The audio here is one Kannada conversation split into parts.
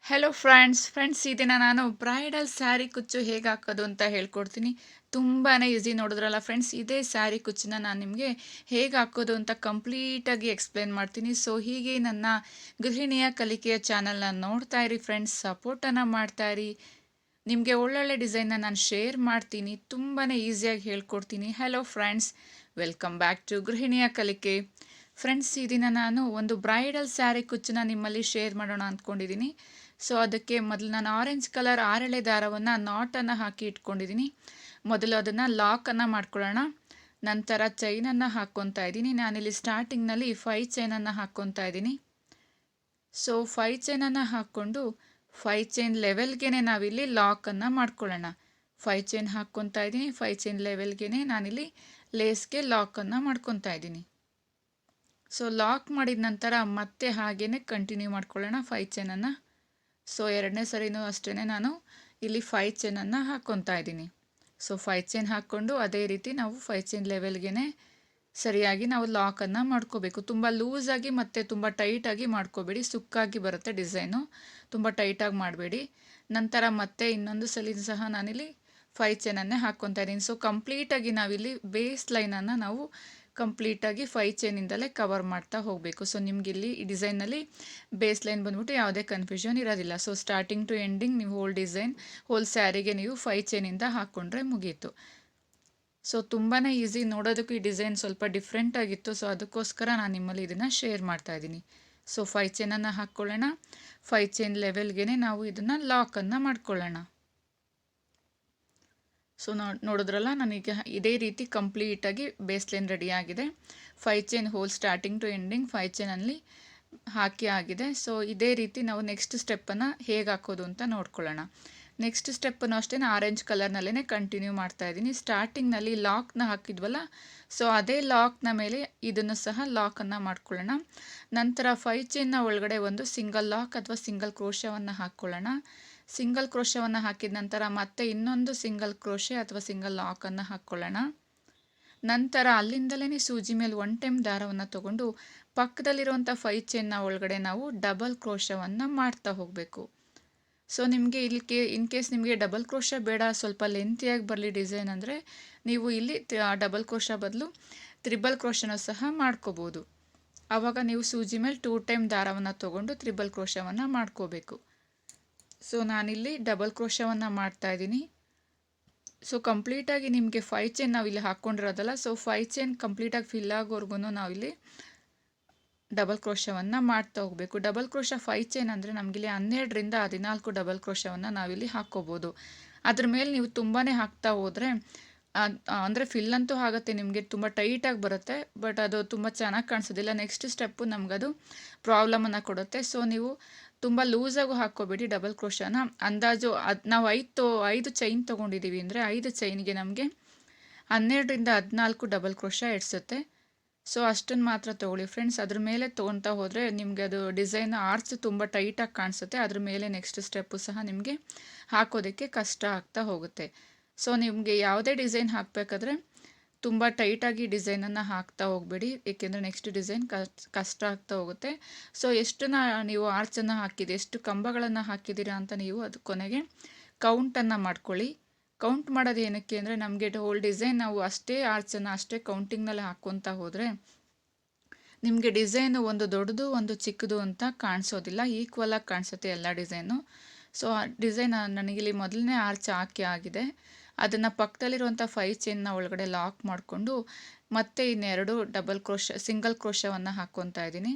ಹೆಲೋ ಫ್ರೆಂಡ್ಸ್ ಈ ದಿನ ನಾನು ಬ್ರೈಡಲ್ ಸ್ಯಾರಿ ಕುಚ್ಚು ಹೇಗೆ ಹಾಕೋದು ಅಂತ ಹೇಳ್ಕೊಡ್ತೀನಿ. ತುಂಬಾ ಈಸಿ. ನೋಡಿದ್ರಲ್ಲ ಫ್ರೆಂಡ್ಸ್, ಇದೇ ಸ್ಯಾರಿ ಕುಚ್ಚನ್ನ ನಾನು ನಿಮಗೆ ಹೇಗೆ ಹಾಕೋದು ಅಂತ ಕಂಪ್ಲೀಟಾಗಿ ಎಕ್ಸ್ಪ್ಲೇನ್ ಮಾಡ್ತೀನಿ. ಸೊ ಹೀಗೆ ನನ್ನ ಗೃಹಿಣಿಯ ಕಲಿಕೆಯ ಚಾನಲ್ನ ನೋಡ್ತಾ ಇರಿ ಫ್ರೆಂಡ್ಸ್, ಸಪೋರ್ಟನ್ನು ಮಾಡ್ತಾ ಇರಿ. ನಿಮಗೆ ಒಳ್ಳೊಳ್ಳೆ ಡಿಸೈನ್ನ ನಾನು ಶೇರ್ ಮಾಡ್ತೀನಿ, ತುಂಬಾ ಈಸಿಯಾಗಿ ಹೇಳ್ಕೊಡ್ತೀನಿ. Hello friends, welcome back to ಗೃಹಿಣಿಯ ಕಲಿಕೆ. ಫ್ರೆಂಡ್ಸ್, ಈ ದಿನ ನಾನು ಒಂದು ಬ್ರೈಡಲ್ ಸ್ಯಾರಿ ಕುಚ್ಚನ್ನ ನಿಮ್ಮಲ್ಲಿ ಶೇರ್ ಮಾಡೋಣ ಅಂದ್ಕೊಂಡಿದ್ದೀನಿ. ಸೊ ಅದಕ್ಕೆ ಮೊದಲು ನಾನು ಆರೆಂಜ್ ಕಲರ್ 6 ಎಳೆ ದಾರವನ್ನು ನಾಟನ್ನು ಹಾಕಿ ಇಟ್ಕೊಂಡಿದ್ದೀನಿ. ಮೊದಲು ಅದನ್ನು ಲಾಕನ್ನು ಮಾಡ್ಕೊಳ್ಳೋಣ. ನಂತರ ಚೈನನ್ನು ಹಾಕ್ಕೊತಾ ಇದ್ದೀನಿ. ನಾನಿಲ್ಲಿ ಸ್ಟಾರ್ಟಿಂಗ್ನಲ್ಲಿ 5 ಚೈನನ್ನು ಹಾಕ್ಕೊತಾ ಇದ್ದೀನಿ. ಸೊ 5 ಚೈನನ್ನು ಹಾಕ್ಕೊಂಡು 5 ಚೈನ್ ಲೆವೆಲ್ಗೆ ನಾವಿಲ್ಲಿ ಲಾಕನ್ನು ಮಾಡ್ಕೊಳ್ಳೋಣ. 5 ಚೈನ್ ಹಾಕ್ಕೊತಾ ಇದ್ದೀನಿ. 5 ಚೈನ್ ಲೆವೆಲ್ಗೆ ನಾನಿಲ್ಲಿ ಲೇಸ್ಗೆ ಲಾಕನ್ನು ಮಾಡ್ಕೊತಾ ಇದ್ದೀನಿ. ಸೊ ಲಾಕ್ ಮಾಡಿದ ನಂತರ ಮತ್ತೆ ಹಾಗೇ ಕಂಟಿನ್ಯೂ ಮಾಡ್ಕೊಳ್ಳೋಣ 5 ಚೈನನ್ನು. ಸೊ ಎರಡನೇ ಸರಿನೂ ಅಷ್ಟೇ ನಾನು ಇಲ್ಲಿ 5 ಚೈನನ್ನು ಹಾಕ್ಕೊತಾ ಇದ್ದೀನಿ. ಸೊ 5 ಚೈನ್ ಹಾಕ್ಕೊಂಡು ಅದೇ ರೀತಿ ನಾವು 5 ಚೈನ್ ಲೆವೆಲ್ಗೆ ಸರಿಯಾಗಿ ನಾವು ಲಾಕನ್ನು ಮಾಡ್ಕೋಬೇಕು. ತುಂಬ ಲೂಸಾಗಿ ಮತ್ತು ತುಂಬ ಟೈಟಾಗಿ ಮಾಡ್ಕೋಬೇಡಿ, ಸುಕ್ಕಾಗಿ ಬರುತ್ತೆ ಡಿಸೈನು. ತುಂಬ ಟೈಟಾಗಿ ಮಾಡಬೇಡಿ. ನಂತರ ಮತ್ತೆ ಇನ್ನೊಂದು ಸಲ ಸಹ ನಾನಿಲ್ಲಿ 5 ಚೈನನ್ನೇ ಹಾಕ್ಕೊತಾ ಇದ್ದೀನಿ. ಸೊ ಕಂಪ್ಲೀಟಾಗಿ ನಾವಿಲ್ಲಿ ಬೇಸ್ ಲೈನನ್ನು ನಾವು ಕಂಪ್ಲೀಟಾಗಿ 5 ಚೈನಿಂದಲೇ ಕವರ್ ಮಾಡ್ತಾ ಹೋಗಬೇಕು. ಸೊ ನಿಮಗಿಲ್ಲಿ ಈ ಡಿಸೈನಲ್ಲಿ ಬೇಸ್ ಲೈನ್ ಬಂದ್ಬಿಟ್ಟು ಯಾವುದೇ ಕನ್ಫ್ಯೂಷನ್ ಇರೋದಿಲ್ಲ. ಸೊ ಸ್ಟಾರ್ಟಿಂಗ್ ಟು ಎಂಡಿಂಗ್ ನೀವು ಹೋಲ್ ಸ್ಯಾರಿಗೆ ನೀವು 5 ಚೈನಿಂದ ಹಾಕ್ಕೊಂಡ್ರೆ ಮುಗೀತು. ಸೊ ತುಂಬಾ ಈಸಿ. ನೋಡೋದಕ್ಕೂ ಈ ಡಿಸೈನ್ ಸ್ವಲ್ಪ ಡಿಫ್ರೆಂಟ್ ಆಗಿತ್ತು. ಸೊ ಅದಕ್ಕೋಸ್ಕರ ನಾನು ನಿಮ್ಮಲ್ಲಿ ಇದನ್ನು ಶೇರ್ ಮಾಡ್ತಾ ಇದ್ದೀನಿ. ಸೊ 5 ಚೈನನ್ನು ಹಾಕ್ಕೊಳ್ಳೋಣ. 5 ಚೈನ್ ಲೆವೆಲ್ಗೆ ನಾವು ಇದನ್ನು ಲಾಕನ್ನು ಮಾಡ್ಕೊಳ್ಳೋಣ. ಸೊ ನೋಡಿದ್ರಲ್ಲ, ನನಗೆ ಇದೇ ರೀತಿ ಕಂಪ್ಲೀಟಾಗಿ ಬೇಸ್ ಲೈನ್ ರೆಡಿ ಆಗಿದೆ. 5 chain whole starting to ending 5 ಚೈನಲ್ಲಿ ಹಾಕಿ ಆಗಿದೆ. ಸೊ ಇದೇ ರೀತಿ ನಾವು ನೆಕ್ಸ್ಟ್ ಸ್ಟೆಪ್ಪನ್ನು ಹೇಗೆ ಹಾಕೋದು ಅಂತ ನೋಡ್ಕೊಳ್ಳೋಣ. ನೆಕ್ಸ್ಟ್ ಸ್ಟೆಪ್ಪನ್ನು ಅಷ್ಟೇ ಆರೆಂಜ್ ಕಲರ್ನಲ್ಲೇ ಕಂಟಿನ್ಯೂ ಮಾಡ್ತಾ ಇದ್ದೀನಿ. ಸ್ಟಾರ್ಟಿಂಗ್ನಲ್ಲಿ ಲಾಕ್ನ ಹಾಕಿದ್ವಲ್ಲ, ಸೊ ಅದೇ ಲಾಕ್ನ ಮೇಲೆ ಇದನ್ನು ಸಹ ಲಾಕನ್ನು ಮಾಡ್ಕೊಳ್ಳೋಣ. ನಂತರ 5 ಚೈನ್ನ ಒಳಗಡೆ ಒಂದು ಸಿಂಗಲ್ ಲಾಕ್ ಅಥವಾ ಸಿಂಗಲ್ ಕ್ರೋಶವನ್ನು ಹಾಕ್ಕೊಳ್ಳೋಣ. ಸಿಂಗಲ್ ಕ್ರೋಶವನ್ನು ಹಾಕಿದ ನಂತರ ಮತ್ತೆ ಇನ್ನೊಂದು ಸಿಂಗಲ್ ಕ್ರೋಶೆ ಅಥವಾ ಸಿಂಗಲ್ ಲಾಕನ್ನು ಹಾಕ್ಕೊಳ್ಳೋಣ. ನಂತರ ಅಲ್ಲಿಂದಲೇ ಸೂಜಿ ಮೇಲೆ 1 ಟೈಮ್ ದಾರವನ್ನು ತಗೊಂಡು ಪಕ್ಕದಲ್ಲಿರುವಂಥ 5 ಚೈನ್ನ ಒಳಗಡೆ ನಾವು ಡಬಲ್ ಕ್ರೋಶವನ್ನು ಮಾಡ್ತಾ ಹೋಗಬೇಕು. ಸೊ ನಿಮಗೆ ಇಲ್ಲಿ ಇನ್ ಕೇಸ್ ನಿಮಗೆ ಡಬಲ್ ಕ್ರೋಶ ಬೇಡ, ಸ್ವಲ್ಪ ಲೆಂತಿಯಾಗಿ ಬರಲಿ ಡಿಸೈನ್ ಅಂದರೆ ನೀವು ಇಲ್ಲಿ ಡಬಲ್ ಕ್ರೋಶ ಬದಲು ತ್ರಿಬಲ್ ಕ್ರೋಶನೂ ಸಹ ಮಾಡ್ಕೋಬೋದು. ಆವಾಗ ನೀವು ಸೂಜಿ ಮೇಲೆ 2 ಟೈಮ್ ದಾರವನ್ನು ತಗೊಂಡು ತ್ರಿಬಲ್ ಕ್ರೋಶವನ್ನು ಮಾಡ್ಕೋಬೇಕು. ಸೊ ನಾನಿಲ್ಲಿ ಡಬಲ್ ಕ್ರೋಶವನ್ನು ಮಾಡ್ತಾ ಇದ್ದೀನಿ. ಸೊ ಕಂಪ್ಲೀಟಾಗಿ ನಿಮಗೆ 5 ಚೈನ್ ನಾವಿಲ್ಲಿ ಹಾಕ್ಕೊಂಡಿರೋದಲ್ಲ, ಸೊ 5 ಚೈನ್ ಕಂಪ್ಲೀಟಾಗಿ ಫಿಲ್ ಆಗೋವರೆಗೂ ನಾವಿಲ್ಲಿ ಡಬಲ್ ಕ್ರೋಶವನ್ನು ಮಾಡ್ತಾ ಹೋಗಬೇಕು. ಡಬಲ್ ಕ್ರೋಶ 5 ಚೈನ್ ಅಂದರೆ ನಮಗಿಲ್ಲಿ 12ರಿಂದ 14 ಡಬಲ್ ಕ್ರೋಶವನ್ನು ನಾವಿಲ್ಲಿ ಹಾಕ್ಕೋಬೋದು. ಅದ್ರ ಮೇಲೆ ನೀವು ತುಂಬಾ ಹಾಕ್ತಾ ಹೋದರೆ ಅಂದರೆ ಫಿಲ್ ಅಂತೂ ಆಗುತ್ತೆ, ನಿಮಗೆ ತುಂಬ ಟೈಟಾಗಿ ಬರುತ್ತೆ, ಬಟ್ ಅದು ತುಂಬ ಚೆನ್ನಾಗಿ ಕಾಣಿಸೋದಿಲ್ಲ. ನೆಕ್ಸ್ಟ್ ಸ್ಟೆಪ್ಪು ನಮಗದು ಪ್ರಾಬ್ಲಮನ್ನು ಕೊಡುತ್ತೆ. ಸೊ ನೀವು ತುಂಬ ಲೂಸಾಗೂ ಹಾಕ್ಕೋಬೇಡಿ ಡಬಲ್ ಕ್ರೋಶನ. ಅಂದಾಜು ನಾವು 5 ಚೈನ್ ತೊಗೊಂಡಿದ್ದೀವಿ ಅಂದರೆ 5 ಚೈನ್ಗೆ ನಮಗೆ 12ರಿಂದ 14 ಡಬಲ್ ಕ್ರೋಶ ಇಡ್ಸುತ್ತೆ. ಸೊ ಅಷ್ಟನ್ನು ಮಾತ್ರ ತೊಗೊಳ್ಳಿ ಫ್ರೆಂಡ್ಸ್. ಅದ್ರ ಮೇಲೆ ತೊಗೊಳ್ತಾ ಹೋದರೆ ನಿಮಗೆ ಅದು ಡಿಸೈನ್ ಆರ್ಚ್ ತುಂಬ ಟೈಟಾಗಿ ಕಾಣಿಸುತ್ತೆ. ಅದ್ರ ಮೇಲೆ ನೆಕ್ಸ್ಟ್ ಸ್ಟೆಪ್ಪು ಸಹ ನಿಮಗೆ ಹಾಕೋದಕ್ಕೆ ಕಷ್ಟ ಆಗ್ತಾ ಹೋಗುತ್ತೆ. ಸೊ ನಿಮಗೆ ಯಾವುದೇ ಡಿಸೈನ್ ಹಾಕಬೇಕಾದ್ರೆ ತುಂಬ ಟೈಟಾಗಿ ಡಿಸೈನನ್ನು ಹಾಕ್ತಾ ಹೋಗಬೇಡಿ, ಏಕೆಂದರೆ ನೆಕ್ಸ್ಟ್ ಡಿಸೈನ್ ಕಷ್ಟ ಆಗ್ತಾ ಹೋಗುತ್ತೆ. ಸೊ ಎಷ್ಟನ್ನ ನೀವು ಆರ್ಚನ್ನು ಹಾಕಿದೆ, ಎಷ್ಟು ಕಂಬಗಳನ್ನು ಹಾಕಿದ್ದೀರಾ ಅಂತ ನೀವು ಅದು ಕೊನೆಗೆ ಕೌಂಟನ್ನು ಮಾಡ್ಕೊಳ್ಳಿ. ಕೌಂಟ್ ಮಾಡೋದು ಏನಕ್ಕೆ ಅಂದರೆ ನಮಗೆ ಹೋಲ್ ಡಿಸೈನ್ ನಾವು ಅಷ್ಟೇ ಆರ್ಚನ್ನು ಅಷ್ಟೇ ಕೌಂಟಿಂಗ್ನಲ್ಲಿ ಹಾಕ್ಕೊತಾ ಹೋದರೆ ನಿಮಗೆ ಡಿಸೈನು ಒಂದು ದೊಡ್ಡದು ಒಂದು ಚಿಕ್ಕದು ಅಂತ ಕಾಣಿಸೋದಿಲ್ಲ, ಈಕ್ವಲಾಗಿ ಕಾಣಿಸುತ್ತೆ ಎಲ್ಲ ಡಿಸೈನು. ಸೊ ಆ ಡಿಸೈನ್ ನನಗಿಲ್ಲಿ ಮೊದಲನೇ ಆರ್ಚ್ ಹಾಕಿ ಆಗಿದೆ. ಅದನ್ನು ಪಕ್ಕದಲ್ಲಿರುವಂಥ 5 ಚೈನ್ನ ಒಳಗಡೆ ಲಾಕ್ ಮಾಡಿಕೊಂಡು ಮತ್ತೆ ಇನ್ನೆರಡು ಸಿಂಗಲ್ ಕ್ರೋಶವನ್ನು ಹಾಕ್ಕೊತಾ ಇದ್ದೀನಿ.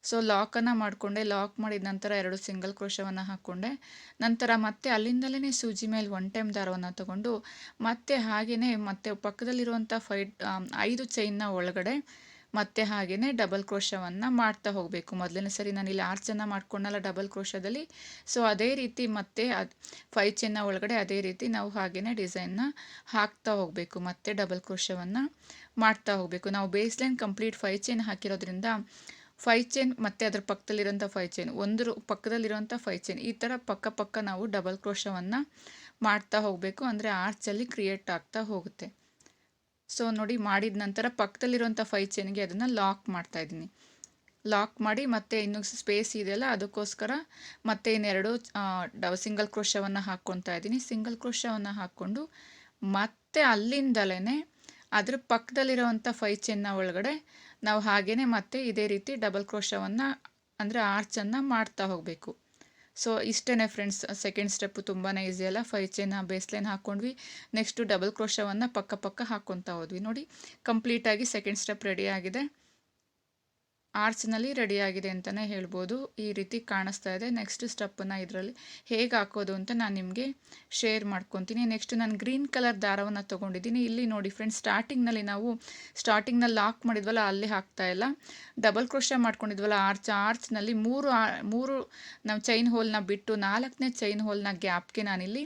ಸೊ ಲಾಕನ್ನು ಮಾಡಿಕೊಂಡೆ. ಲಾಕ್ ಮಾಡಿದ ನಂತರ 2 ಸಿಂಗಲ್ ಕ್ರೋಶವನ್ನು ಹಾಕ್ಕೊಂಡೆ. ನಂತರ ಮತ್ತೆ ಅಲ್ಲಿಂದಲೇ ಸೂಜಿ ಮೇಲೆ 1 ಟೈಮ್ ದಾರವನ್ನು ತಗೊಂಡು ಮತ್ತೆ ಹಾಗೆಯೇ ಮತ್ತೆ ಪಕ್ಕದಲ್ಲಿರುವಂಥ 5 ಚೈನ್ನ ಒಳಗಡೆ ಮತ್ತೆ ಹಾಗೆಯೇ ಡಬಲ್ ಕ್ರೋಶವನ್ನು ಮಾಡ್ತಾ ಹೋಗಬೇಕು. ಮೊದಲನೇ ಸರಿ ನಾನು ಇಲ್ಲಿ ಆರ್ಚನ್ನು ಮಾಡ್ಕೊಂಡಲ್ಲ ಡಬಲ್ ಕ್ರೋಶದಲ್ಲಿ, ಸೊ ಅದೇ ರೀತಿ ಮತ್ತೆ 5 ಚೈನ್ನ ಒಳಗಡೆ ಅದೇ ರೀತಿ ನಾವು ಹಾಗೆಯೇ ಡಿಸೈನ್ನ ಹಾಕ್ತಾ ಹೋಗಬೇಕು. ಮತ್ತೆ ಡಬಲ್ ಕ್ರೋಶವನ್ನು ಮಾಡ್ತಾ ಹೋಗಬೇಕು. ನಾವು ಬೇಸ್ ಲೈನ್ ಕಂಪ್ಲೀಟ್ 5 ಚೈನ್ ಹಾಕಿರೋದ್ರಿಂದ 5 ಚೈನ್ ಮತ್ತು ಅದರ ಪಕ್ಕದಲ್ಲಿರೋಂಥ 5 ಚೈನ್, ಒಂದು ಪಕ್ಕದಲ್ಲಿರೋಂಥ 5 ಚೈನ್, ಈ ಥರ ಪಕ್ಕ ನಾವು ಡಬಲ್ ಕ್ರೋಶವನ್ನು ಮಾಡ್ತಾ ಹೋಗಬೇಕು. ಅಂದರೆ ಆರ್ಚಲ್ಲಿ ಕ್ರಿಯೇಟ್ ಆಗ್ತಾ ಹೋಗುತ್ತೆ. ಸೊ ನೋಡಿ, ಮಾಡಿದ ನಂತರ ಪಕ್ಕದಲ್ಲಿರುವಂಥ 5 ಚೈನ್ಗೆ ಅದನ್ನು ಲಾಕ್ ಮಾಡ್ತಾ ಇದ್ದೀನಿ. ಲಾಕ್ ಮಾಡಿ ಮತ್ತೆ ಇನ್ನೂ ಸ್ಪೇಸ್ ಇದೆಯಲ್ಲ ಅದಕ್ಕೋಸ್ಕರ ಮತ್ತೆ ಇನ್ನೆರಡು ಸಿಂಗಲ್ ಕ್ರೋಶವನ್ನು ಹಾಕ್ಕೊತಾ ಇದ್ದೀನಿ. ಸಿಂಗಲ್ ಕ್ರೋಶವನ್ನು ಹಾಕ್ಕೊಂಡು ಮತ್ತೆ ಅಲ್ಲಿಂದಲೇ ಅದ್ರ ಪಕ್ಕದಲ್ಲಿರುವಂಥ 5 ಚೈನ್ನ ಒಳಗಡೆ ನಾವು ಹಾಗೇ ಮತ್ತೆ ಇದೇ ರೀತಿ ಡಬಲ್ ಕ್ರೋಶವನ್ನು ಅಂದರೆ ಆರ್ಚನ್ನು ಮಾಡ್ತಾ ಹೋಗಬೇಕು. ಸೊ ಇಷ್ಟೇ ಫ್ರೆಂಡ್ಸ್, ಸೆಕೆಂಡ್ ಸ್ಟೆಪ್ಪು ತುಂಬಾ ಈಸಿ ಅಲ್ಲ. 5 ಚೈನ್ ಬೇಸ್ ಲೈನ್ ಹಾಕ್ಕೊಂಡ್ವಿ, ನೆಕ್ಸ್ಟು ಡಬಲ್ ಕ್ರೋಶವನ್ನು ಪಕ್ಕ ಹಾಕ್ಕೊತಾ ಹೋದ್ವಿ. ನೋಡಿ ಕಂಪ್ಲೀಟಾಗಿ ಸೆಕೆಂಡ್ ಸ್ಟೆಪ್ ರೆಡಿ ಆಗಿದೆ, ಆರ್ಚ್ನಲ್ಲಿ ರೆಡಿಯಾಗಿದೆ ಅಂತಲೇ ಹೇಳ್ಬೋದು. ಈ ರೀತಿ ಕಾಣಿಸ್ತಾ ಇದೆ. ನೆಕ್ಸ್ಟ್ ಸ್ಟೆಪ್ಪನ್ನು ಇದರಲ್ಲಿ ಹೇಗೆ ಹಾಕೋದು ಅಂತ ನಾನು ನಿಮಗೆ ಶೇರ್ ಮಾಡ್ಕೊತೀನಿ. ನೆಕ್ಸ್ಟ್ ನಾನು ಗ್ರೀನ್ ಕಲರ್ ದಾರವನ್ನು ತೊಗೊಂಡಿದ್ದೀನಿ. ಇಲ್ಲಿ ನೋಡಿ ಫ್ರೆಂಡ್ಸ್, ಸ್ಟಾರ್ಟಿಂಗ್ನಲ್ಲಿ ಲಾಕ್ ಮಾಡಿದ್ವಲ್ಲ ಅಲ್ಲಿ ಹಾಕ್ತಾ ಇಲ್ಲ, ಡಬಲ್ ಕ್ರೋಶ ಮಾಡ್ಕೊಂಡಿದ್ವಲ್ಲ ಆರ್ಚ್ನಲ್ಲಿ ಮೂರು ನಾವು ಚೈನ್ ಹೋಲ್ನ ಬಿಟ್ಟು 4ನೇ ಚೈನ್ ಹೋಲ್ನ ಗ್ಯಾಪ್ಗೆ ನಾನಿಲ್ಲಿ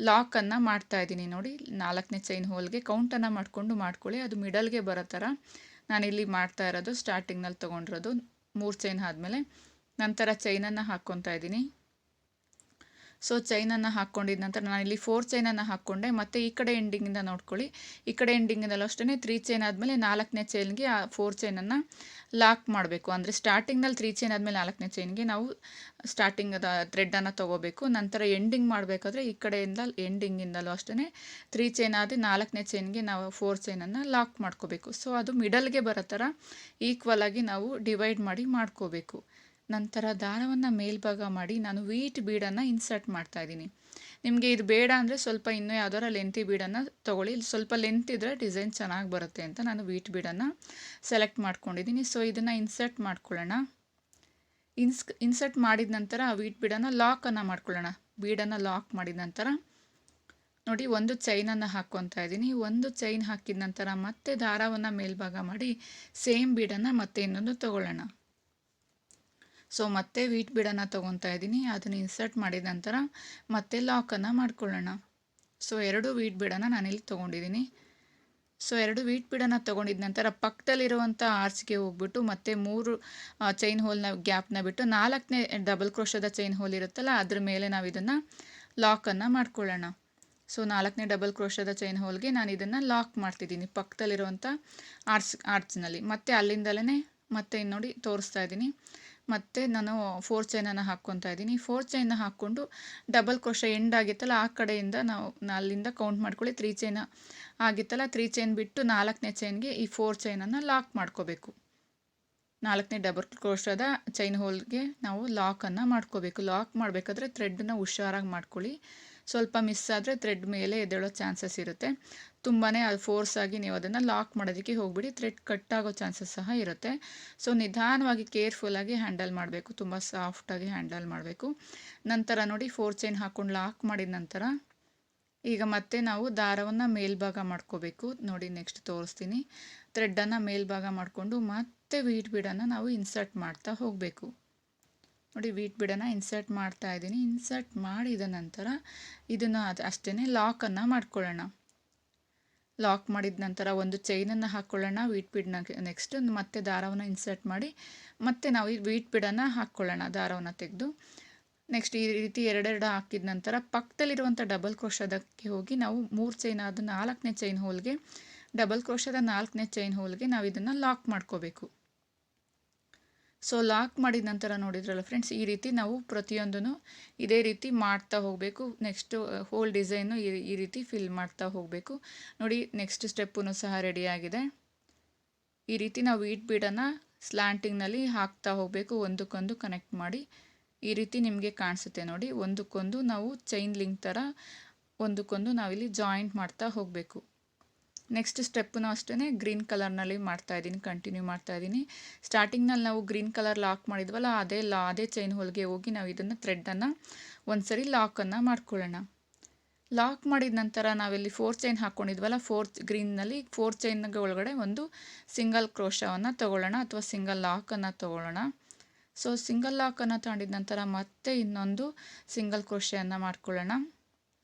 ಲಾಕನ್ನು ಮಾಡ್ತಾ ಇದ್ದೀನಿ. ನೋಡಿ 4ನೇ ಚೈನ್ ಹೋಲ್ಗೆ ಕೌಂಟನ್ನು ಮಾಡ್ಕೊಳ್ಳಿ, ಅದು ಮಿಡಲ್ಗೆ ಬರೋ ಥರ ನಾನಿಲ್ಲಿ ಮಾಡ್ತಾ ಇರೋದು. ಸ್ಟಾರ್ಟಿಂಗ್ನಲ್ಲಿ ತೊಗೊಂಡಿರೋದು 3 ಚೈನ್ ಆದಮೇಲೆ ನಂತರ ಚೈನನ್ನು ಹಾಕ್ಕೊತಾ ಇದ್ದೀನಿ. ಸೊ ಚೈನನ್ನು ಹಾಕ್ಕೊಂಡಿದ್ದ ನಂತರ ನಾನಿಲ್ಲಿ 4 ಚೈನನ್ನು ಹಾಕ್ಕೊಂಡೆ. ಮತ್ತು ಈ ಕಡೆ ಎಂಡಿಂಗಿಂದ ನೋಡ್ಕೊಳ್ಳಿ, ಈ ಕಡೆ ಎಂಡಿಂಗಿಂದಲೂ ಅಷ್ಟೇ 3 ಚೈನ್ ಆದಮೇಲೆ 4ನೇ ಚೈನ್ಗೆ ಆ 4 ಚೈನನ್ನು ಲಾಕ್ ಮಾಡಬೇಕು. ಅಂದರೆ ಸ್ಟಾರ್ಟಿಂಗ್ನಲ್ಲಿ 3 ಚೈನ್ ಆದಮೇಲೆ 4ನೇ ಚೈನ್ಗೆ ನಾವು ಸ್ಟಾರ್ಟಿಂಗದ ಥ್ರೆಡ್ಡನ್ನು ತೊಗೋಬೇಕು. ನಂತರ ಎಂಡಿಂಗ್ ಮಾಡಬೇಕಾದ್ರೆ ಈ ಕಡೆಯಿಂದ ಎಂಡಿಂಗಿಂದಲೂ ಅಷ್ಟೇ 3 ಚೈನ್ ಆದ 4ನೇ ಚೈನ್ಗೆ ನಾವು 4 ಚೈನನ್ನು ಲಾಕ್ ಮಾಡ್ಕೋಬೇಕು. ಸೊ ಅದು ಮಿಡಲ್ಗೆ ಬರೋ ಥರ ಈಕ್ವಲ್ ಆಗಿ ನಾವು ಡಿವೈಡ್ ಮಾಡಿ ಮಾಡ್ಕೋಬೇಕು. ನಂತರ ದಾರವನ್ನು ಮೇಲ್ಭಾಗ ಮಾಡಿ ನಾನು ವೀಟ್ ಬೀಡನ್ನು ಇನ್ಸರ್ಟ್ ಮಾಡ್ತಾ ಇದ್ದೀನಿ. ನಿಮಗೆ ಇದು ಬೇಡ ಅಂದರೆ ಸ್ವಲ್ಪ ಇನ್ನೂ ಯಾವ್ದಾರ ಲೆಂತಿ ಬೀಡನ್ನು ತೊಗೊಳ್ಳಿ. ಸ್ವಲ್ಪ ಲೆಂತ್ ಇದ್ದರೆ ಡಿಸೈನ್ ಚೆನ್ನಾಗಿ ಬರುತ್ತೆ ಅಂತ ನಾನು ವೀಟ್ ಬೀಡನ್ನು ಸೆಲೆಕ್ಟ್ ಮಾಡ್ಕೊಂಡಿದ್ದೀನಿ. ಸೊ ಇದನ್ನು ಇನ್ಸರ್ಟ್ ಮಾಡ್ಕೊಳ್ಳೋಣ. ಇನ್ಸರ್ಟ್ ಮಾಡಿದ ನಂತರ ಆ ವೀಟ್ ಬೀಡನ್ನು ಲಾಕನ್ನು ಮಾಡ್ಕೊಳ್ಳೋಣ. ಬೀಡನ್ನು ಲಾಕ್ ಮಾಡಿದ ನಂತರ ನೋಡಿ ಒಂದು ಚೈನನ್ನು ಹಾಕ್ಕೊತಾ ಇದ್ದೀನಿ. ಒಂದು ಚೈನ್ ಹಾಕಿದ ನಂತರ ಮತ್ತೆ ದಾರವನ್ನು ಮೇಲ್ಭಾಗ ಮಾಡಿ ಸೇಮ್ ಬೀಡನ್ನು ಮತ್ತೆ ಇನ್ನೊಂದು ತೊಗೊಳ್ಳೋಣ. ಸೊ ಮತ್ತೆ ವೀಟ್ ಬೀಡನ್ನು ತೊಗೊತಾ ಇದ್ದೀನಿ. ಅದನ್ನು ಇನ್ಸರ್ಟ್ ಮಾಡಿದ ನಂತರ ಮತ್ತೆ ಲಾಕನ್ನು ಮಾಡ್ಕೊಳ್ಳೋಣ. ಸೊ 2 ವೀಟ್ ಬೀಡನ್ನು ನಾನಿಲ್ಲಿ ತೊಗೊಂಡಿದ್ದೀನಿ. ಸೊ 2 ವೀಟ್ ಬೀಡನ್ನು ತೊಗೊಂಡಿದ ನಂತರ ಪಕ್ಕದಲ್ಲಿರುವಂಥ ಆರ್ಚ್ಗೆ ಹೋಗ್ಬಿಟ್ಟು ಮತ್ತೆ 3 ಚೈನ್ ಹೋಲ್ನ ಗ್ಯಾಪ್ನ ಬಿಟ್ಟು 4ನೇ ಡಬಲ್ ಕ್ರೋಶದ ಚೈನ್ ಹೋಲ್ ಇರುತ್ತಲ್ಲ ಅದ್ರ ಮೇಲೆ ನಾವು ಇದನ್ನು ಲಾಕನ್ನು ಮಾಡ್ಕೊಳ್ಳೋಣ. ಸೊ 4ನೇ ಡಬಲ್ ಕ್ರೋಶದ ಚೈನ್ ಹೋಲ್ಗೆ ನಾನು ಇದನ್ನು ಲಾಕ್ ಮಾಡ್ತಿದ್ದೀನಿ ಪಕ್ಕದಲ್ಲಿರುವಂಥ ಆರ್ಚ್ನಲ್ಲಿ. ಮತ್ತೆ ಅಲ್ಲಿಂದಲೇ ಮತ್ತೆ ನೋಡಿ ತೋರಿಸ್ತಾ ಇದ್ದೀನಿ. ಮತ್ತು ನಾನು 4 ಚೈನನ್ನು ಹಾಕ್ಕೊತಾ ಇದ್ದೀನಿ. 4 ಚೈನ್ನ ಹಾಕ್ಕೊಂಡು ಡಬಲ್ ಕ್ರೋಶ ಎಂಡ್ ಆಗಿತ್ತಲ್ಲ ಆ ಕಡೆಯಿಂದ ನಾವು ಅಲ್ಲಿಂದ ಕೌಂಟ್ ಮಾಡ್ಕೊಳ್ಳಿ. 3 ಚೈನ್ ಆಗಿತ್ತಲ್ಲ 3 ಚೈನ್ ಬಿಟ್ಟು 4ನೇ ಚೈನ್ಗೆ ಈ 4 ಚೈನನ್ನು ಲಾಕ್ ಮಾಡ್ಕೋಬೇಕು. 4ನೇ ಡಬಲ್ ಕ್ರೋಶದ ಚೈನ್ ಹೋಲ್ಗೆ ನಾವು ಲಾಕನ್ನು ಮಾಡ್ಕೋಬೇಕು. ಲಾಕ್ ಮಾಡಬೇಕಾದ್ರೆ ಥ್ರೆಡ್ನ ಹುಷಾರಾಗಿ ಮಾಡ್ಕೊಳ್ಳಿ. ಸ್ವಲ್ಪ ಮಿಸ್ ಆದರೆ ಥ್ರೆಡ್ ಮೇಲೆ ಎದ್ದೇಳೋ ಚಾನ್ಸಸ್ ಇರುತ್ತೆ. ತುಂಬಾ ಅದು ಫೋರ್ಸಾಗಿ ನೀವು ಅದನ್ನು ಲಾಕ್ ಮಾಡೋದಕ್ಕೆ ಹೋಗ್ಬಿಡಿ, ಥ್ರೆಡ್ ಕಟ್ ಆಗೋ ಚಾನ್ಸಸ್ ಸಹ ಇರುತ್ತೆ. ಸೊ ನಿಧಾನವಾಗಿ ಕೇರ್ಫುಲ್ಲಾಗಿ ಹ್ಯಾಂಡಲ್ ಮಾಡಬೇಕು, ತುಂಬ ಸಾಫ್ಟಾಗಿ ಹ್ಯಾಂಡಲ್ ಮಾಡಬೇಕು. ನಂತರ ನೋಡಿ 4 ಚೈನ್ ಹಾಕ್ಕೊಂಡು ಲಾಕ್ ಮಾಡಿದ ನಂತರ ಈಗ ಮತ್ತೆ ನಾವು ದಾರವನ್ನು ಮೇಲ್ಭಾಗ ಮಾಡ್ಕೋಬೇಕು. ನೋಡಿ ನೆಕ್ಸ್ಟ್ ತೋರಿಸ್ತೀನಿ. ಥ್ರೆಡ್ಡನ್ನು ಮೇಲ್ಭಾಗ ಮಾಡಿಕೊಂಡು ಮತ್ತೆ ವೀಟ್ ಬೀಡನ್ನು ನಾವು ಇನ್ಸರ್ಟ್ ಮಾಡ್ತಾ ಹೋಗಬೇಕು. ನೋಡಿ ವೀಟ್ ಬೀಡನ್ನು ಇನ್ಸರ್ಟ್ ಮಾಡ್ತಾ ಇದ್ದೀನಿ. ಇನ್ಸರ್ಟ್ ಮಾಡಿದ ನಂತರ ಇದನ್ನು ಅಷ್ಟೇ ಲಾಕನ್ನು ಮಾಡ್ಕೊಳ್ಳೋಣ. ಲಾಕ್ ಮಾಡಿದ ನಂತರ ಒಂದು ಚೈನನ್ನು ಹಾಕ್ಕೊಳ್ಳೋಣ ವೀಟ್ ಬೀಡನ್ನ. ನೆಕ್ಸ್ಟ್ ಮತ್ತೆ ದಾರವನ್ನು ಇನ್ಸರ್ಟ್ ಮಾಡಿ ಮತ್ತೆ ನಾವು ಈ ವೀಟ್ ಬೀಡನ್ನು ಹಾಕ್ಕೊಳ್ಳೋಣ ದಾರವನ್ನು ತೆಗೆದು. ನೆಕ್ಸ್ಟ್ ಈ ರೀತಿ 2 ಹಾಕಿದ ನಂತರ ಪಕ್ಕದಲ್ಲಿರುವಂಥ ಡಬಲ್ ಕ್ರೋಶದಕ್ಕೆ ಹೋಗಿ ನಾವು 3 ಚೈನ್ ಆದ 4ನೇ ಚೈನ್ ಹೋಲ್ಗೆ ಡಬಲ್ ಕ್ರೋಶದ 4ನೇ ಚೈನ್ ಹೋಲ್ಗೆ ನಾವು ಇದನ್ನು ಲಾಕ್ ಮಾಡ್ಕೋಬೇಕು. ಸೊ ಲಾಕ್ ಮಾಡಿದ ನಂತರ ನೋಡಿದ್ರಲ್ಲ ಫ್ರೆಂಡ್ಸ್, ಈ ರೀತಿ ನಾವು ಪ್ರತಿಯೊಂದೂ ಇದೇ ರೀತಿ ಮಾಡ್ತಾ ಹೋಗಬೇಕು. ನೆಕ್ಸ್ಟು ಹೋಲ್ ಡಿಸೈನು ಈ ರೀತಿ ಫಿಲ್ ಮಾಡ್ತಾ ಹೋಗಬೇಕು. ನೋಡಿ ನೆಕ್ಸ್ಟ್ ಸ್ಟೆಪ್ಪೂ ಸಹ ರೆಡಿಯಾಗಿದೆ. ಈ ರೀತಿ ನಾವು ವೀಟ್ ಬೀಡನ್ನು ಸ್ಲ್ಯಾಂಟಿಂಗ್ನಲ್ಲಿ ಹಾಕ್ತಾ ಹೋಗಬೇಕು, ಒಂದಕ್ಕೊಂದು ಕನೆಕ್ಟ್ ಮಾಡಿ. ಈ ರೀತಿ ನಿಮಗೆ ಕಾಣಿಸುತ್ತೆ ನೋಡಿ, ಒಂದಕ್ಕೊಂದು ನಾವು ಚೈನ್ ಲಿಂಕ್ ಥರ ಒಂದಕ್ಕೊಂದು ನಾವಿಲ್ಲಿ ಜಾಯಿಂಟ್ ಮಾಡ್ತಾ ಹೋಗಬೇಕು. ನೆಕ್ಸ್ಟ್ ಸ್ಟೆಪ್ಪೂ ಅಷ್ಟೇ ಗ್ರೀನ್ ಕಲರ್ನಲ್ಲಿ ಮಾಡ್ತಾಯಿದ್ದೀನಿ, ಕಂಟಿನ್ಯೂ ಮಾಡ್ತಾಯಿದ್ದೀನಿ. ಸ್ಟಾರ್ಟಿಂಗ್ನಲ್ಲಿ ನಾವು ಗ್ರೀನ್ ಕಲರ್ ಲಾಕ್ ಮಾಡಿದ್ವಲ್ಲ ಅದೇ ಚೈನ್ ಹೋಲ್ಗೆ ಹೋಗಿ ನಾವು ಇದನ್ನು ಥ್ರೆಡ್ಡನ್ನು ಒಂದು ಸರಿ ಲಾಕನ್ನು ಮಾಡ್ಕೊಳ್ಳೋಣ. ಲಾಕ್ ಮಾಡಿದ ನಂತರ ನಾವಿಲ್ಲಿ 4 ಚೈನ್ ಹಾಕ್ಕೊಂಡಿದ್ವಲ್ಲ, ಗ್ರೀನ್ನಲ್ಲಿ 4 ಚೈನ್ಗೆ ಒಳಗಡೆ ಒಂದು ಸಿಂಗಲ್ ಕ್ರೋಶವನ್ನು ತೊಗೊಳ್ಳೋಣ ಅಥವಾ ಸಿಂಗಲ್ ಲಾಕನ್ನು ತೊಗೊಳ್ಳೋಣ. ಸೊ ಸಿಂಗಲ್ ಲಾಕನ್ನು ತಗೊಂಡಿದ ನಂತರ ಮತ್ತೆ ಇನ್ನೊಂದು ಸಿಂಗಲ್ ಕ್ರೋಶೆಯನ್ನು ಮಾಡ್ಕೊಳ್ಳೋಣ.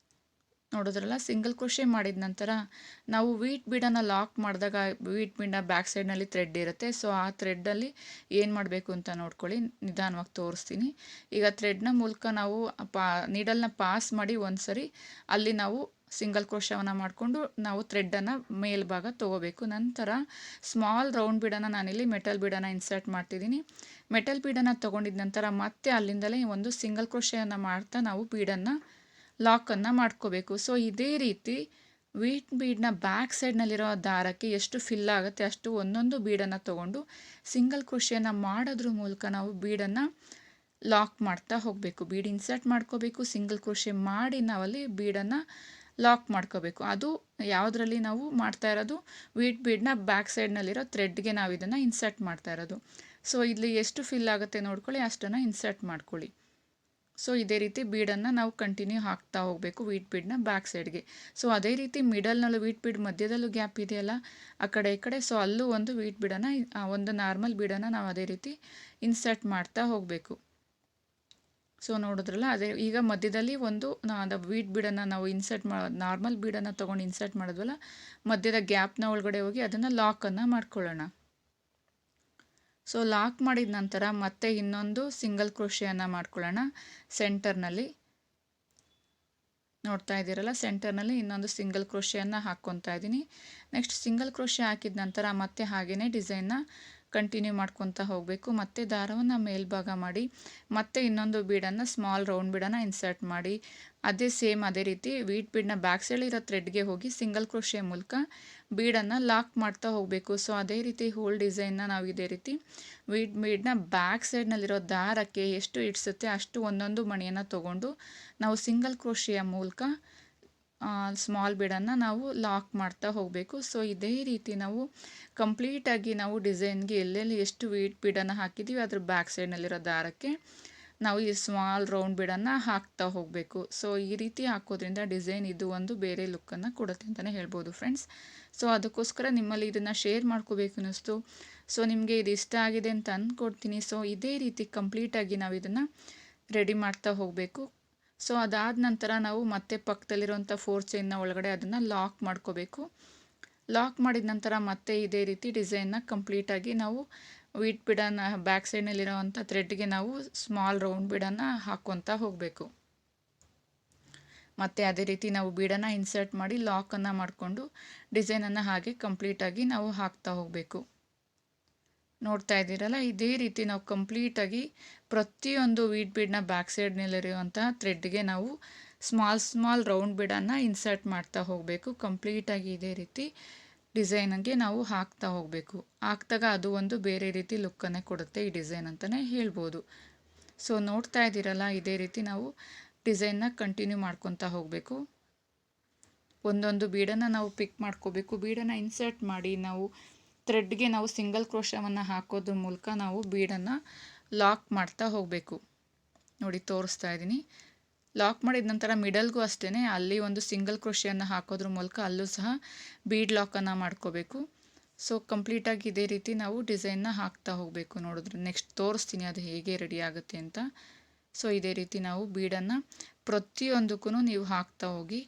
ನೋಡಿದ್ರಲ್ಲ, ಸಿಂಗಲ್ ಕ್ರೋಶೆ ಮಾಡಿದ ನಂತರ ನಾವು ವೀಟ್ ಬೀಡನ್ನು ಲಾಕ್ ಮಾಡಿದಾಗ ವೀಟ್ ಬೀಡ ಬ್ಯಾಕ್ ಸೈಡ್ನಲ್ಲಿ ಥ್ರೆಡ್ ಇರುತ್ತೆ. ಸೊ ಆ ಥ್ರೆಡ್ಡಲ್ಲಿ ಏನು ಮಾಡಬೇಕು ಅಂತ ನೋಡ್ಕೊಳ್ಳಿ, ನಿಧಾನವಾಗಿ ತೋರಿಸ್ತೀನಿ. ಈಗ ಥ್ರೆಡ್ನ ಮೂಲಕ ನಾವು ನೀಡಲ್ನ ಪಾಸ್ ಮಾಡಿ ಒಂದು ಸರಿ ಅಲ್ಲಿ ನಾವು ಸಿಂಗಲ್ ಕ್ರೋಶವನ್ನು ಮಾಡಿಕೊಂಡು ನಾವು ಥ್ರೆಡ್ಡನ್ನು ಮೇಲ್ಭಾಗ ತೊಗೋಬೇಕು. ನಂತರ ಸ್ಮಾಲ್ ರೌಂಡ್ ಬೀಡನ್ನು ನಾನಿಲ್ಲಿ ಮೆಟಲ್ ಬೀಡನ್ನು ಇನ್ಸರ್ಟ್ ಮಾಡ್ತಿದ್ದೀನಿ. ಮೆಟಲ್ ಬೀಡನ್ನು ತೊಗೊಂಡಿದ ನಂತರ ಮತ್ತೆ ಅಲ್ಲಿಂದಲೇ ಒಂದು ಸಿಂಗಲ್ ಕ್ರೋಶೆಯನ್ನು ಮಾಡ್ತಾ ನಾವು ಬೀಡನ್ನು ಲಾಕನ್ನು ಮಾಡ್ಕೋಬೇಕು. ಸೊ ಇದೇ ರೀತಿ ವೀಟ್ ಬೀಡನ್ನ ಬ್ಯಾಕ್ ಸೈಡ್ನಲ್ಲಿರೋ ದಾರಕ್ಕೆ ಎಷ್ಟು ಫಿಲ್ ಆಗುತ್ತೆ ಅಷ್ಟು ಒಂದೊಂದು ಬೀಡನ್ನು ತೊಗೊಂಡು ಸಿಂಗಲ್ ಕ್ರೋಶೆಯನ್ನು ಮಾಡೋದ್ರ ಮೂಲಕ ನಾವು ಬೀಡನ್ನು ಲಾಕ್ ಮಾಡ್ತಾ ಹೋಗಬೇಕು. ಬೀಡ್ ಇನ್ಸರ್ಟ್ ಮಾಡ್ಕೋಬೇಕು, ಸಿಂಗಲ್ ಕ್ರೋಶೆ ಮಾಡಿ ನಾವಲ್ಲಿ ಬೀಡನ್ನು ಲಾಕ್ ಮಾಡ್ಕೋಬೇಕು. ಅದು ಯಾವುದರಲ್ಲಿ ನಾವು ಮಾಡ್ತಾ ಇರೋದು, ವೀಟ್ ಬೀಡನ್ನ ಬ್ಯಾಕ್ ಸೈಡ್ನಲ್ಲಿರೋ ಥ್ರೆಡ್ಗೆ ನಾವು ಇದನ್ನು ಇನ್ಸರ್ಟ್ ಮಾಡ್ತಾ ಇರೋದು. ಸೊ ಇಲ್ಲಿ ಎಷ್ಟು ಫಿಲ್ ಆಗುತ್ತೆ ನೋಡ್ಕೊಳ್ಳಿ, ಅಷ್ಟನ್ನು ಇನ್ಸರ್ಟ್ ಮಾಡ್ಕೊಳ್ಳಿ. ಸೊ ಇದೇ ರೀತಿ ಬೀಡನ್ನು ನಾವು ಕಂಟಿನ್ಯೂ ಹಾಕ್ತಾ ಹೋಗಬೇಕು ವೀಟ್ ಬೀಡನ್ನ ಬ್ಯಾಕ್ ಸೈಡ್ಗೆ. ಸೊ ಅದೇ ರೀತಿ ಮಿಡಲ್ನಲ್ಲೂ ವೀಟ್ ಬೀಡ್ ಮಧ್ಯದಲ್ಲೂ ಗ್ಯಾಪ್ ಇದೆಯಲ್ಲ ಆ ಕಡೆ ಈ ಕಡೆ, ಸೊ ಅಲ್ಲೂ ಒಂದು ವೀಟ್ ಬೀಡನ್ನು ಒಂದು ನಾರ್ಮಲ್ ಬೀಡನ್ನು ನಾವು ಅದೇ ರೀತಿ ಇನ್ಸರ್ಟ್ ಮಾಡ್ತಾ ಹೋಗಬೇಕು. ಸೊ ನೋಡಿದ್ರಲ್ಲ, ಅದೇ ಈಗ ಮಧ್ಯದಲ್ಲಿ ಒಂದು ವೀಟ್ ಬೀಡನ್ನು ನಾವು ಇನ್ಸರ್ಟ್ ನಾರ್ಮಲ್ ಬೀಡನ್ನು ತೊಗೊಂಡು ಇನ್ಸರ್ಟ್ ಮಾಡಿದ್ವಲ್ಲ, ಮಧ್ಯದ ಗ್ಯಾಪ್ನ ಒಳಗಡೆ ಹೋಗಿ ಅದನ್ನು ಲಾಕನ್ನು ಮಾಡ್ಕೊಳ್ಳೋಣ. ಸೊ ಲಾಕ್ ಮಾಡಿದ ನಂತರ ಮತ್ತೆ ಇನ್ನೊಂದು ಸಿಂಗಲ್ ಕ್ರೋಶೆಯನ್ನು ಮಾಡ್ಕೊಳ್ಳೋಣ ಸೆಂಟರ್ನಲ್ಲಿ. ನೋಡ್ತಾ ಇದ್ದೀರಲ್ಲ, ಸೆಂಟರ್ನಲ್ಲಿ ಇನ್ನೊಂದು ಸಿಂಗಲ್ ಕ್ರೋಶೆಯನ್ನು ಹಾಕ್ಕೊತಾ ಇದ್ದೀನಿ. ನೆಕ್ಸ್ಟ್ ಸಿಂಗಲ್ ಕ್ರೋಶೆ ಹಾಕಿದ ನಂತರ ಮತ್ತೆ ಹಾಗೆಯೇ ಡಿಸೈನ್ನ ಕಂಟಿನ್ಯೂ ಮಾಡ್ಕೊತಾ ಹೋಗಬೇಕು. ಮತ್ತೆ ದಾರವನ್ನು ಮೇಲ್ಭಾಗ ಮಾಡಿ ಮತ್ತೆ ಇನ್ನೊಂದು ಬೀಡನ್ನು ಸ್ಮಾಲ್ ರೌಂಡ್ ಬೀಡನ್ನು ಇನ್ಸರ್ಟ್ ಮಾಡಿ ಅದೇ ರೀತಿ ವೀಟ್ ಬೀಡನ್ನ ಬ್ಯಾಕ್ ಸೈಡ್ ಇರೋ ಥ್ರೆಡ್ಗೆ ಹೋಗಿ ಸಿಂಗಲ್ ಕ್ರೋಶೆ ಮೂಲಕ ಬೀಡನ್ನು ಲಾಕ್ ಮಾಡ್ತಾ ಹೋಗಬೇಕು. ಸೊ ಅದೇ ರೀತಿ ಹೋಲ್ ಡಿಸೈನ್ನ ನಾವು ಇದೇ ರೀತಿ ವೀಟ್ ಬೀಡನ್ನ ಬ್ಯಾಕ್ ಸೈಡ್ನಲ್ಲಿರೋ ದಾರಕ್ಕೆ ಎಷ್ಟು ಇಡ್ಸುತ್ತೆ ಅಷ್ಟು ಒಂದೊಂದು ಮಣಿಯನ್ನು ತೊಗೊಂಡು ನಾವು ಸಿಂಗಲ್ ಕ್ರೋಶೆಯ ಮೂಲಕ ಸ್ಮಾಲ್ ಬೀಡನ್ನು ನಾವು ಲಾಕ್ ಮಾಡ್ತಾ ಹೋಗಬೇಕು. ಸೊ ಇದೇ ರೀತಿ ನಾವು ಕಂಪ್ಲೀಟಾಗಿ ನಾವು ಡಿಸೈನ್ಗೆ ಎಲ್ಲೆಲ್ಲಿ ಎಷ್ಟು ವೀಟ್ ಬೀಡನ್ನು ಹಾಕಿದ್ದೀವಿ ಅದ್ರ ಬ್ಯಾಕ್ ಸೈಡ್ನಲ್ಲಿರೋ ದಾರಕ್ಕೆ ನಾವು ಈ ಸ್ಮಾಲ್ ರೌಂಡ್ ಬೀಡನ್ನು ಹಾಕ್ತಾ ಹೋಗಬೇಕು. ಸೊ ಈ ರೀತಿ ಹಾಕೋದ್ರಿಂದ ಡಿಸೈನ್ ಇದು ಒಂದು ಬೇರೆ ಲುಕ್ಕನ್ನು ಕೊಡುತ್ತೆ ಅಂತಲೇ ಹೇಳ್ಬೋದು ಫ್ರೆಂಡ್ಸ್. ಸೊ ಅದಕ್ಕೋಸ್ಕರ ನಿಮ್ಮಲ್ಲಿ ಇದನ್ನು ಶೇರ್ ಮಾಡ್ಕೋಬೇಕು ಅನ್ನಿಸ್ತು. ಸೊ ನಿಮಗೆ ಇದು ಇಷ್ಟ ಆಗಿದೆ ಅಂತ ಅಂದ್ಕೊಡ್ತೀನಿ. ಸೊ ಇದೇ ರೀತಿ ಕಂಪ್ಲೀಟಾಗಿ ನಾವು ಇದನ್ನು ರೆಡಿ ಮಾಡ್ತಾ ಹೋಗಬೇಕು. ಸೊ ಅದಾದ ನಂತರ ನಾವು ಮತ್ತೆ ಪಕ್ಕದಲ್ಲಿರುವಂಥ 4 ಚೈನ್ನ ಒಳಗಡೆ ಅದನ್ನು ಲಾಕ್ ಮಾಡ್ಕೋಬೇಕು. ಲಾಕ್ ಮಾಡಿದ ನಂತರ ಮತ್ತೆ ಇದೇ ರೀತಿ ಡಿಸೈನ್ನ ಕಂಪ್ಲೀಟಾಗಿ ನಾವು ವೀಟ್ ಬೀಡನ್ನು ಬ್ಯಾಕ್ ಸೈಡ್ನಲ್ಲಿರೋವಂಥ ಥ್ರೆಡ್ಗೆ ನಾವು ಸ್ಮಾಲ್ ರೌಂಡ್ ಬೀಡನ್ನು ಹಾಕ್ಕೊತಾ ಹೋಗಬೇಕು. ಮತ್ತು ಅದೇ ರೀತಿ ನಾವು ಬೀಡನ್ನು ಇನ್ಸರ್ಟ್ ಮಾಡಿ ಲಾಕನ್ನು ಮಾಡಿಕೊಂಡು ಡಿಸೈನನ್ನು ಹಾಗೆ ಕಂಪ್ಲೀಟಾಗಿ ನಾವು ಹಾಕ್ತಾ ಹೋಗಬೇಕು. ನೋಡ್ತಾ ಇದ್ದೀರಲ್ಲ, ಇದೇ ರೀತಿ ನಾವು ಕಂಪ್ಲೀಟಾಗಿ ಪ್ರತಿಯೊಂದು ವೀಟ್ ಬೀಡನ್ನ ಬ್ಯಾಕ್ ಸೈಡ್ನಲ್ಲಿರುವಂಥ ಥ್ರೆಡ್ಗೆ ನಾವು ಸ್ಮಾಲ್ ರೌಂಡ್ ಬೀಡನ್ನು ಇನ್ಸರ್ಟ್ ಮಾಡ್ತಾ ಹೋಗಬೇಕು. ಕಂಪ್ಲೀಟಾಗಿ ಇದೇ ರೀತಿ ಡಿಸೈನಿಗೆ ನಾವು ಹಾಕ್ತಾ ಹೋಗಬೇಕು. ಹಾಕಿದಾಗ ಅದು ಒಂದು ಬೇರೆ ರೀತಿ ಲುಕ್ಕನ್ನೇ ಕೊಡುತ್ತೆ ಈ ಡಿಸೈನ್ ಅಂತಲೇ ಹೇಳ್ಬೋದು. ಸೊ ನೋಡ್ತಾ ಇದ್ದೀರಲ್ಲ, ಇದೇ ರೀತಿ ನಾವು ಡಿಸೈನ್ನ ಕಂಟಿನ್ಯೂ ಮಾಡ್ಕೊತಾ ಹೋಗಬೇಕು. ಒಂದೊಂದು ಬೀಡನ್ನು ನಾವು ಪಿಕ್ ಮಾಡ್ಕೋಬೇಕು. ಬೀಡನ್ನು ಇನ್ಸರ್ಟ್ ಮಾಡಿ ನಾವು ಥ್ರೆಡ್ಗೆ ನಾವು ಸಿಂಗಲ್ ಕ್ರೋಶವನ್ನು ಹಾಕೋದ್ರ ಮೂಲಕ ನಾವು ಬೀಡನ್ನು ಲಾಕ್ ಮಾಡ್ತಾ ಹೋಗಬೇಕು. ನೋಡಿ ತೋರಿಸ್ತಾ ಇದ್ದೀನಿ. ಲಾಕ್ ಮಾಡಿದ ನಂತರ ಮಿಡಲ್ಗೂ ಅಷ್ಟೇ ಅಲ್ಲಿ ಒಂದು ಸಿಂಗಲ್ ಕ್ರೋಶೆಯನ್ನು ಹಾಕೋದ್ರ ಮೂಲಕ ಅಲ್ಲೂ ಸಹ ಬೀಡ್ ಲಾಕನ್ನು ಮಾಡ್ಕೋಬೇಕು. ಸೊ ಕಂಪ್ಲೀಟಾಗಿ ಇದೇ ರೀತಿ ನಾವು ಡಿಸೈನ್ನ ಹಾಕ್ತಾ ಹೋಗಬೇಕು. ನೋಡಿದ್ರೆ ನೆಕ್ಸ್ಟ್ ತೋರಿಸ್ತೀನಿ ಅದು ಹೇಗೆ ರೆಡಿ ಆಗುತ್ತೆ ಅಂತ. ಸೊ ಇದೇ ರೀತಿ ನಾವು ಬೀಡನ್ನು ಪ್ರತಿಯೊಂದಕ್ಕೂ ನೀವು ಹಾಕ್ತಾ ಹೋಗಿ,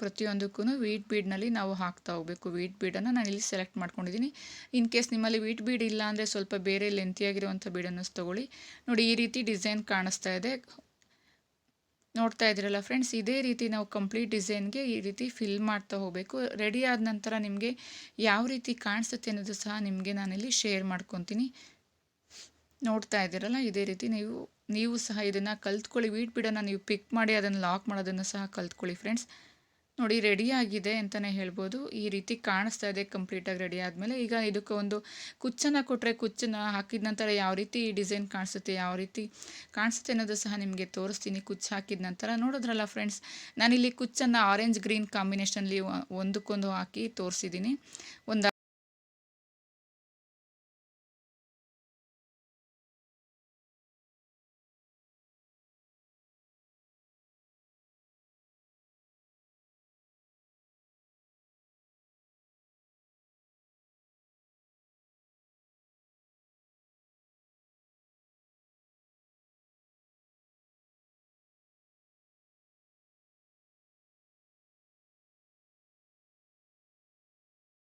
ಪ್ರತಿಯೊಂದಕ್ಕೂ ವೀಟ್ ಬೀಡ್ನಲ್ಲಿ ನಾವು ಹಾಕ್ತಾ ಹೋಗಬೇಕು. ವೀಟ್ ಬೀಡನ್ನು ನಾನಿಲ್ಲಿ ಸೆಲೆಕ್ಟ್ ಮಾಡ್ಕೊಂಡಿದ್ದೀನಿ. ಇನ್ ಕೇಸ್ ನಿಮ್ಮಲ್ಲಿ ವೀಟ್ ಬೀಡ್ ಇಲ್ಲ ಅಂದರೆ ಸ್ವಲ್ಪ ಬೇರೆ ಲೆಂತಿಯಾಗಿರುವಂಥ ಬೀಡನ್ನು ತೊಗೊಳ್ಳಿ. ನೋಡಿ ಈ ರೀತಿ ಡಿಸೈನ್ ಕಾಣಿಸ್ತಾ ಇದೆ. ನೋಡ್ತಾ ಇದ್ದೀರಲ್ಲ ಫ್ರೆಂಡ್ಸ್, ಇದೇ ರೀತಿ ನಾವು ಕಂಪ್ಲೀಟ್ ಡಿಸೈನ್ಗೆ ಈ ರೀತಿ ಫಿಲ್ ಮಾಡ್ತಾ ಹೋಗಬೇಕು. ರೆಡಿ ಆದ ನಂತರ ನಿಮಗೆ ಯಾವ ರೀತಿ ಕಾಣಿಸುತ್ತೆ ಅನ್ನೋದು ಸಹ ನಿಮಗೆ ನಾನಿಲ್ಲಿ ಶೇರ್ ಮಾಡ್ಕೊತೀನಿ. ನೋಡ್ತಾ ಇದ್ದೀರಲ್ಲ, ಇದೇ ರೀತಿ ನೀವು ಸಹ ಇದನ್ನು ಕಲ್ತ್ಕೊಳ್ಳಿ. ವೀಟ್ ಬೀಡನ್ನು ನೀವು ಪಿಕ್ ಮಾಡಿ ಅದನ್ನು ಲಾಕ್ ಮಾಡೋದನ್ನು ಸಹ ಕಲ್ತ್ಕೊಳ್ಳಿ ಫ್ರೆಂಡ್ಸ್. ನೋಡಿ ರೆಡಿ ಆಗಿದೆ ಅಂತಲೇ ಹೇಳ್ಬೋದು. ಈ ರೀತಿ ಕಾಣಿಸ್ತಾ ಇದೆ ಕಂಪ್ಲೀಟಾಗಿ ರೆಡಿ ಆದಮೇಲೆ. ಈಗ ಇದಕ್ಕೆ ಒಂದು ಕುಚ್ಚನ್ನು ಕೊಟ್ಟರೆ ಕುಚ್ಚನ್ನು ಹಾಕಿದ ನಂತರ ಯಾವ ರೀತಿ ಡಿಸೈನ್ ಕಾಣಿಸುತ್ತೆ, ಯಾವ ರೀತಿ ಕಾಣಿಸುತ್ತೆ ಅನ್ನೋದು ಸಹ ನಿಮಗೆ ತೋರಿಸ್ತೀನಿ. ಕುಚ್ಚು ಹಾಕಿದ ನಂತರ ನೋಡಿದ್ರಲ್ಲ ಫ್ರೆಂಡ್ಸ್, ನಾನಿಲ್ಲಿ ಕುಚ್ಚನ್ನು ಆರೆಂಜ್ ಗ್ರೀನ್ ಕಾಂಬಿನೇಷನಲ್ಲಿ ಒಂದಕ್ಕೊಂದು ಹಾಕಿ ತೋರಿಸಿದ್ದೀನಿ. ಒಂದು